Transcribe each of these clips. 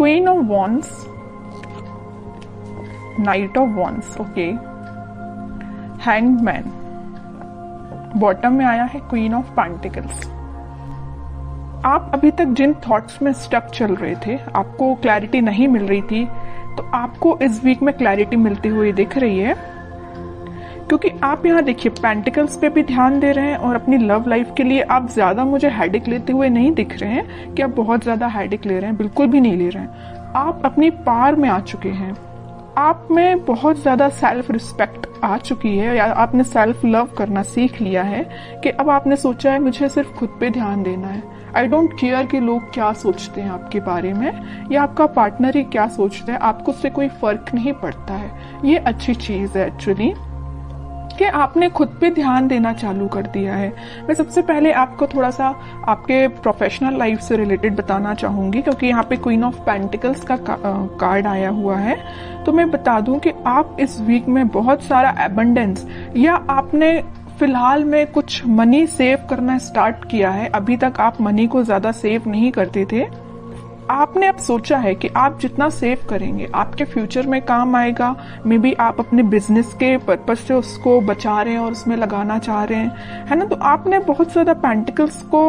Queen of wands, night of wands, okay, hanged man, bottom में आया है queen of pentacles. आप अभी तक जिन थॉट्स में स्टक चल रहे थे, आपको क्लैरिटी नहीं मिल रही थी, तो आपको इस वीक में क्लैरिटी मिलती हुई दिख रही है, क्योंकि आप यहाँ देखिए पेंटिकल्स पे भी ध्यान दे रहे हैं और अपनी लव लाइफ के लिए आप ज्यादा मुझे हेडेक लेते हुए नहीं दिख रहे हैं कि आप बहुत ज्यादा हेडेक ले रहे हैं, बिल्कुल भी नहीं ले रहे हैं। आप अपनी पार में आ चुके हैं, आप में बहुत ज्यादा सेल्फ रिस्पेक्ट आ चुकी है, या आपने सेल्फ लव करना सीख लिया है कि अब आपने सोचा है मुझे सिर्फ खुद पे ध्यान देना है। आई डोंट केयर कि लोग क्या सोचते हैं आपके बारे में, या आपका पार्टनर ही क्या सोचता है, आपको उससे कोई फर्क नहीं पड़ता है। ये अच्छी चीज है एक्चुअली कि आपने खुद पे ध्यान देना चालू कर दिया है। मैं सबसे पहले आपको थोड़ा सा आपके प्रोफेशनल लाइफ से रिलेटेड बताना चाहूंगी, क्योंकि यहाँ पे क्वीन ऑफ पेंटिकल्स का कार्ड आया हुआ है। तो मैं बता दूं कि आप इस वीक में बहुत सारा एबंडेंस, या आपने फिलहाल में कुछ मनी सेव करना स्टार्ट किया है। अभी तक आप मनी को ज्यादा सेव नहीं करते थे, आपने अब सोचा है कि आप जितना सेव करेंगे आपके फ्यूचर में काम आएगा। मे बी आप अपने बिजनेस के पर्पज से उसको बचा रहे हैं और उसमें लगाना चाह रहे हैं, है ना। तो आपने बहुत ज्यादा पेंटिकल्स को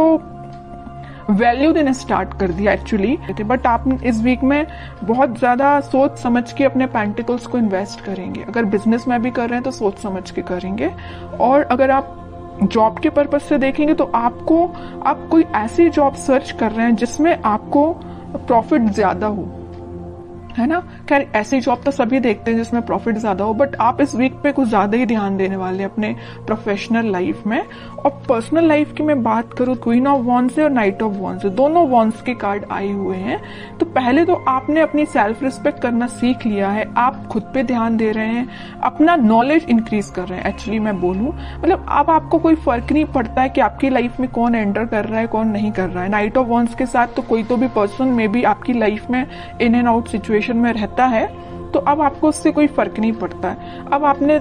वैल्यू देना स्टार्ट कर दिया एक्चुअली, बट आप इस वीक में बहुत ज्यादा सोच समझ के अपने पेंटिकल्स को इन्वेस्ट करेंगे। अगर बिजनेस में भी कर रहे हैं तो सोच समझ के करेंगे, और अगर आप जॉब के पर्पज से देखेंगे तो आप कोई ऐसी जॉब सर्च कर रहे हैं जिसमें आपको प्रॉफिट ज्यादा हो, है ना। खैर ऐसी जॉब तो सभी देखते हैं जिसमें प्रॉफिट ज्यादा हो, बट आप इस वीक पे कुछ ज्यादा ही ध्यान देने वाले अपने प्रोफेशनल लाइफ में। और पर्सनल लाइफ की मैं बात करूं, क्वीन ऑफ वॉन्ड्स और नाइट ऑफ वॉन्ड्स, दोनों वॉन्ड्स के कार्ड आए हुए हैं। तो पहले तो आपने अपनी सेल्फ रिस्पेक्ट करना सीख लिया है, आप खुद पे ध्यान दे रहे हैं, अपना नॉलेज इंक्रीज कर रहे हैं। एक्चुअली मैं बोलूं, मतलब अब आपको कोई फर्क नहीं पड़ता है कि आपकी लाइफ में कौन एंटर कर रहा है कौन नहीं कर रहा है। नाइट ऑफ वॉन्ड्स के साथ तो कोई तो भी पर्सन मे बी आपकी लाइफ में इन एंड आउट सिचुएशन में रहता है, तो अब आपको उससे कोई फर्क नहीं पड़ता है। अब आपने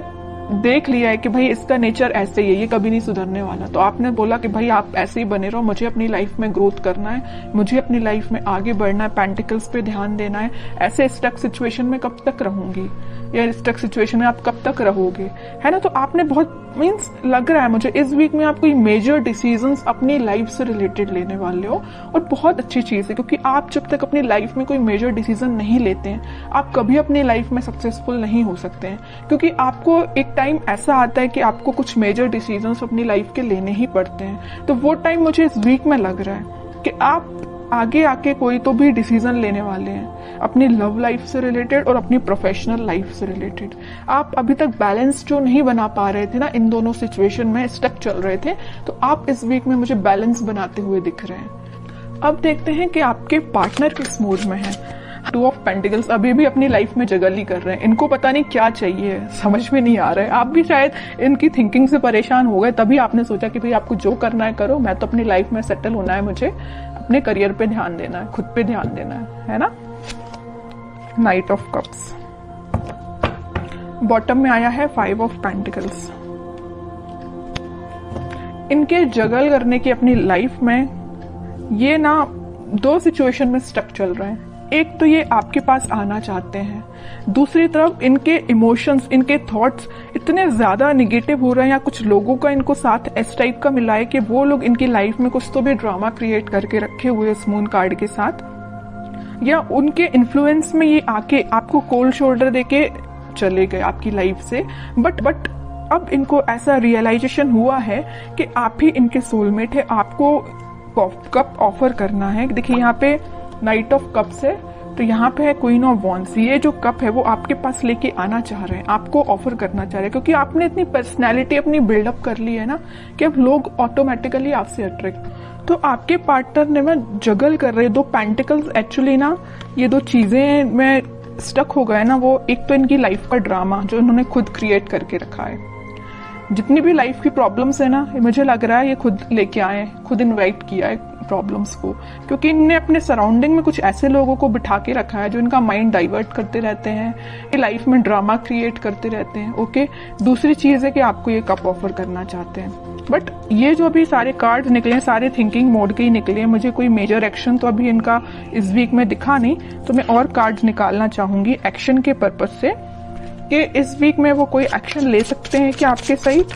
देख लिया है कि भाई इसका नेचर ऐसे ही है, ये कभी नहीं सुधरने वाला, तो आपने बोला कि भाई आप ऐसे ही बने रहो, मुझे अपनी लाइफ में ग्रोथ करना है, मुझे अपनी लाइफ में आगे बढ़ना है, पेंटिकल्स पे ध्यान देना है। ऐसे स्टक सिचुएशन में कब तक रहूंगी, या स्टक सिचुएशन में आप कब तक रहोगे, है ना। तो आपने बहुत मीन्स लग रहा है मुझे इस वीक में आप कोई मेजर डिसीजंस अपनी लाइफ से रिलेटेड लेने वाले हो, और बहुत अच्छी चीज है, क्योंकि आप जब तक अपनी लाइफ में कोई मेजर डिसीजन नहीं लेते हैं आप कभी अपनी लाइफ में सक्सेसफुल नहीं हो सकते हैं। क्योंकि आपको एक टाइम ऐसा आता है कि आपको कुछ मेजर डिसीजंस अपनी लाइफ के लेने ही पड़ते हैं। तो वो टाइम मुझे इस वीक में लग रहा है कि आप आगे आके कोई तो भी डिसीजन लेने वाले हैं अपनी लव लाइफ से रिलेटेड और अपनी प्रोफेशनल लाइफ से रिलेटेड। आप अभी तक बैलेंस जो नहीं बना पा रहे थे ना, इन दोनों सिचुएशन में स्टक चल रहे थे, तो आप इस वीक में मुझे बैलेंस बनाते हुए दिख रहे हैं। अब देखते हैं कि आपके पार्टनर किस मूड में है। टू ऑफ पेंटिकल्स अभी भी अपनी लाइफ में जगल ही कर रहे हैं, इनको पता नहीं क्या चाहिए, समझ में नहीं आ रहा है। आप भी शायद इनकी थिंकिंग से परेशान हो गए, तभी आपने सोचा कि भाई आपको जो करना है करो, मैं तो अपनी लाइफ में सेटल होना है, मुझे अपने करियर पे ध्यान देना है, खुद पे ध्यान देना है ना। नाइट ऑफ कप्स, बॉटम में आया है 5 ऑफ पेंटिकल्स। इनके जगल करने की अपनी लाइफ में ये ना 2 सिचुएशन में स्टक चल रहे हैं। एक तो ये आपके पास आना चाहते हैं, दूसरी तरफ इनके इमोशंस, इनके थॉट्स इतने ज्यादा निगेटिव हो रहे हैं, या कुछ लोगों का इनको साथ इस टाइप का मिला है कि वो लोग इनकी लाइफ में कुछ तो भी ड्रामा क्रिएट करके रखे हुए इस मून कार्ड के साथ, या उनके इन्फ्लुएंस में ये आके आपको कोल्ड शोल्डर देके चले गए आपकी लाइफ से। बट अब इनको ऐसा रियलाइजेशन हुआ है कि आप ही इनके सोलमेट है, आपको कप ऑफर करना है। देखिए यहाँ पे नाइट ऑफ कप्स है, तो यहाँ पे है क्वीन ऑफ वॉन्ड्स। ये जो कप है वो आपके पास लेके आना चाह रहे हैं, आपको ऑफर करना चाह रहे हैं, क्योंकि आपने इतनी पर्सनैलिटी अपनी बिल्डअप कर ली है ना कि अब लोग ऑटोमेटिकली आपसे अट्रैक्ट। तो आपके पार्टनर ने मैं जगल कर रहे 2 पेंटिकल्स एक्चुअली ना, ये 2 चीजें में स्टक हो गए ना। वो एक तो इनकी लाइफ का ड्रामा जो इन्होंने खुद क्रिएट करके रखा है, जितनी भी लाइफ की प्रॉब्लम्स है ना, मुझे लग रहा है ये खुद लेके आए, खुद इन्वाइट किया है, प्रॉब्लम्स को, क्योंकि इनने अपने सराउंडिंग में कुछ ऐसे लोगों को बिठा के रखा है जो इनका माइंड डाइवर्ट करते रहते हैं, ये लाइफ में ड्रामा क्रिएट करते रहते हैं। ओके, दूसरी चीज है कि आपको ये कप ऑफर करना चाहते हैं, बट ये जो अभी सारे कार्ड्स निकले हैं सारे थिंकिंग मोड के ही निकले हैं। मुझे कोई मेजर एक्शन तो अभी इनका इस वीक में दिखा नहीं, तो मैं और कार्ड्स निकालना चाहूंगी एक्शन के पर्पज से कि इस वीक में वो कोई एक्शन ले सकते हैं कि आपके साइड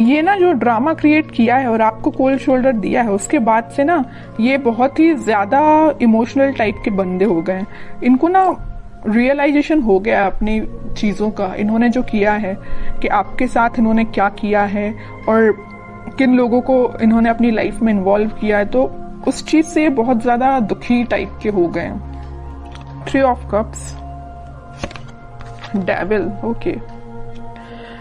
ये ना जो ड्रामा क्रिएट किया है और आपको कोल्ड शोल्डर दिया है, उसके बाद से ना ये बहुत ही ज्यादा इमोशनल टाइप के बंदे हो गए। इनको ना रियलाइजेशन हो गया अपनी चीजों का, इन्होंने जो किया है कि आपके साथ इन्होंने क्या किया है और किन लोगों को इन्होंने अपनी लाइफ में इन्वॉल्व किया है, तो उस चीज से बहुत ज्यादा दुखी टाइप के हो गए। 3 ऑफ कप्स, डेविल। ओके,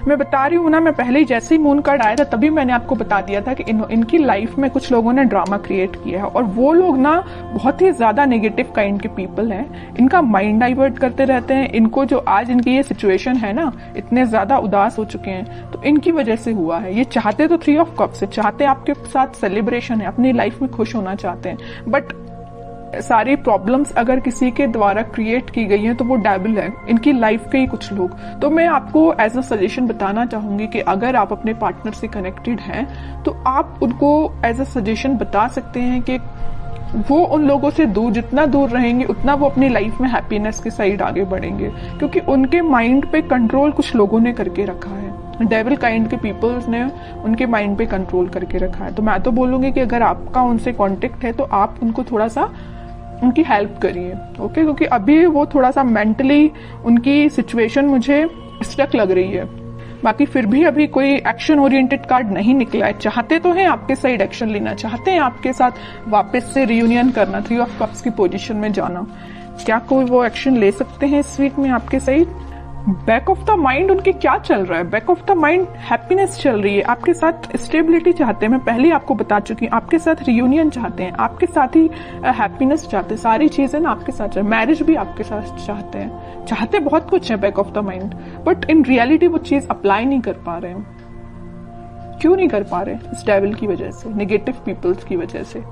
मैं बता रही हूँ ना, मैं पहले ही जैसे ही मून कार्ड आया था तभी मैंने आपको बता दिया था कि इनकी लाइफ में कुछ लोगों ने ड्रामा क्रिएट किया है और वो लोग ना बहुत ही ज्यादा नेगेटिव काइंड के पीपल हैं। इनका माइंड डाइवर्ट करते रहते हैं। इनको जो आज इनकी ये सिचुएशन है ना, इतने ज्यादा उदास हो चुके हैं तो इनकी वजह से हुआ है। ये चाहते तो 3 ऑफ कप्स है, चाहते आपके साथ सेलिब्रेशन है, अपनी लाइफ में खुश होना चाहते हैं, बट सारी प्रॉब्लम्स अगर किसी के द्वारा क्रिएट की गई है तो वो डेविल है, इनकी लाइफ के ही कुछ लोग। तो मैं आपको एज अ सजेशन बताना चाहूंगी कि अगर आप अपने पार्टनर से कनेक्टेड हैं तो आप उनको एज अ सजेशन बता सकते हैं कि वो उन लोगों से जितना दूर रहेंगे उतना वो अपनी लाइफ में हैप्पीनेस के साइड आगे बढ़ेंगे, क्योंकि उनके माइंड पे कंट्रोल कुछ लोगों ने करके रखा है। डेविल काइंड के पीपल्स ने उनके माइंड पे कंट्रोल करके रखा है। तो मैं तो बोलूंगी कि अगर आपका उनसे कांटेक्ट है तो आप उनको थोड़ा सा उनकी हेल्प करिए। ओके, क्योंकि अभी वो थोड़ा सा मेंटली उनकी सिचुएशन मुझे स्टक लग रही है। बाकी फिर भी अभी कोई एक्शन ओरिएंटेड कार्ड नहीं निकला है। चाहते तो हैं आपके साइड एक्शन लेना, चाहते हैं आपके साथ वापस से रियूनियन करना, 3 ऑफ कप्स की पोजीशन में जाना। क्या कोई वो एक्शन ले सकते हैं इस वीक में आपके side? Back of the mind उनके क्या चल रहा है? Back of the mind happiness चल रही है, आपके साथ स्टेबिलिटी चाहते हैं। मैं पहले ही आपको बता चुकी हूँ, आपके साथ रियूनियन चाहते हैं, आपके साथ ही हैप्पीनेस चाहते हैं, सारी चीजें ना आपके साथ, मैरिज भी आपके साथ चाहते हैं, चाहते बहुत कुछ है back of the mind, but in reality वो चीज अप्लाई नहीं कर पा रहे हैं। क्यों नहीं कर पा रहे? इस डेविल की वजह से, नेगेटिव पीपल्स की वजह से।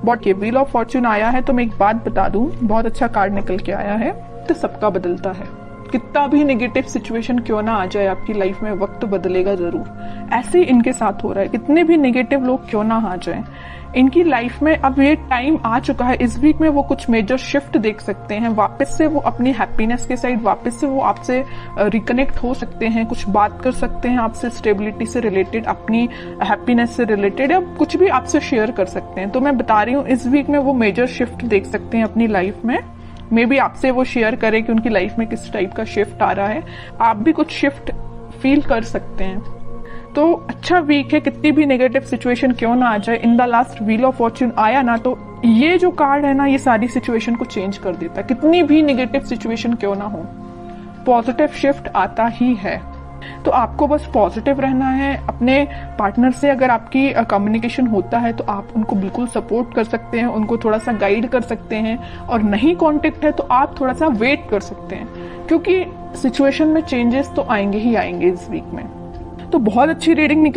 बट ये व्हील ऑफ फॉर्च्यून आया है तो मैं एक बात बता दूं, बहुत अच्छा कार्ड निकल के आया है। तो सबका बदलता है, कितना भी नेगेटिव सिचुएशन क्यों ना आ जाए आपकी लाइफ में, वक्त बदलेगा जरूर। ऐसे ही इनके साथ हो रहा है, कितने भी नेगेटिव लोग क्यों ना आ जाए इनकी लाइफ में, अब ये टाइम आ चुका है। इस वीक में वो कुछ मेजर शिफ्ट देख सकते हैं, वापस से वो अपनी हैप्पीनेस के साइड वापस से वो आपसे रिकनेक्ट हो सकते हैं, कुछ बात कर सकते हैं आपसे स्टेबिलिटी से रिलेटेड, अपनी हैप्पीनेस से रिलेटेड, या कुछ भी आपसे शेयर कर सकते हैं। तो मैं बता रही हूँ इस वीक में वो मेजर शिफ्ट देख सकते हैं अपनी लाइफ में। मे बी आपसे वो शेयर करें कि उनकी लाइफ में किस टाइप का शिफ्ट आ रहा है, आप भी कुछ शिफ्ट फील कर सकते हैं। तो अच्छा वीक है, कितनी भी नेगेटिव सिचुएशन क्यों ना आ जाए। In the last wheel of Fortune आया ना, तो ये जो कार्ड है ना, ये सारी सिचुएशन को चेंज कर देता है। कितनी भी नेगेटिव सिचुएशन क्यों ना हो, पॉजिटिव शिफ्ट आता ही है। तो आपको बस पॉजिटिव रहना है। अपने पार्टनर से अगर आपकी कम्युनिकेशन होता है तो आप उनको बिल्कुल सपोर्ट कर सकते हैं, उनको थोड़ा सा गाइड कर सकते हैं, और नहीं कांटेक्ट है तो आप थोड़ा सा वेट कर सकते हैं, क्योंकि सिचुएशन में चेंजेस तो आएंगे ही आएंगे इस वीक में। तो बहुत अच्छी रीडिंग निकली।